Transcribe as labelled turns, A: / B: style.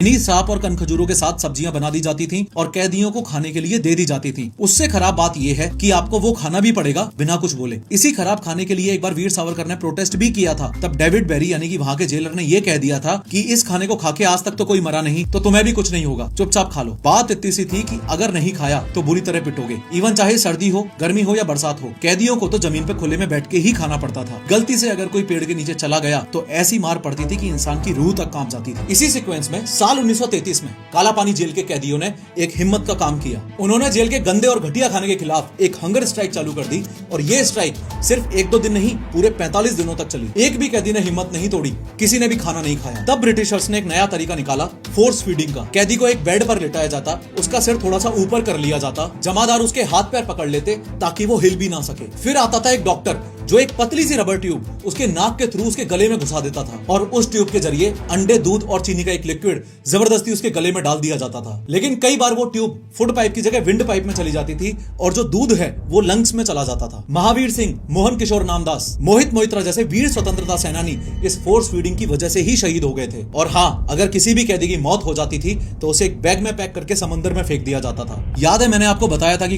A: इन्हीं सांप और कनखजूरों के साथ सब्जियां बना दी जाती थीं और कैदियों को खाने के लिए दे दी जाती थीं। उससे खराब बात यह है कि आपको वो खाना भी पड़ेगा बिना कुछ बोले। इसी खराब खाने के लिए एक बार वीर सावरकर ने प्रोटेस्ट भी किया था। तब डेविड बेरी यानी कि वहां के जेलर ने यह कह दिया था कि इस खाने को खा के आज तक तो कोई मरा नहीं, तो तुम्हें भी कुछ नहीं होगा, चुपचाप खा लो। बात इतनी सी थी कि अगर नहीं खाया तो बुरी तरह पिटोगे। इवन चाहे सर्दी हो, गर्मी हो या बरसात हो, कैदियों को तो जमीन पे खुले में बैठ के ही खाना पड़ता था। गलती से अगर कोई पेड़ के नीचे चला गया तो ऐसी मार पड़ती थी कि इंसान की रूह तक कांप जाती थी। इसी सीक्वेंस में साल 1933 में कालापानी जेल के कैदियों ने एक हिम्मत का काम किया। उन्होंने जेल के गंदे और घटिया खाने के खिलाफ एक हंगर स्ट्राइक चालू कर दी और ये स्ट्राइक सिर्फ 1-2 दिन नहीं, पूरे 45 दिनों तक चली। एक भी कैदी ने हिम्मत नहीं तोड़ी, किसी ने भी खाना नहीं खाया। तब ब्रिटिशर्स ने एक नया तरीका निकाला, फोर्स फीडिंग का। कैदी को एक बेड पर लिटाया जाता, उसका सिर थोड़ा सा ऊपर कर लिया जाता, जमादार उसके हाथ पैर पकड़ लेते ताकि वो हिल भी ना सके। फिर आता था एक डॉक्टर जो एक पतली सी रबर ट्यूब उसके नाक के थ्रू उसके गले में घुसा देता था और उस ट्यूब के जरिए अंडे, दूध और चीनी का एक लिक्विड जबरदस्ती उसके गले में डाल दिया जाता था। लेकिन कई बार वो ट्यूब फुट पाइप की जगह विंड पाइप में चली जाती थी और जो दूध है वो लंग्स में चला जाता था। महावीर सिंह, मोहन किशोर नामदास, मोहित मोइत्रा जैसे वीर स्वतंत्रता सेनानी इस फोर्स फीडिंग की वजह से ही शहीद हो गए थे। और हाँ, अगर किसी भी कैदी की मौत हो जाती थी तो उसे एक बैग में पैक करके समंदर में फेंक दिया जाता था। याद है मैंने आपको बताया था कि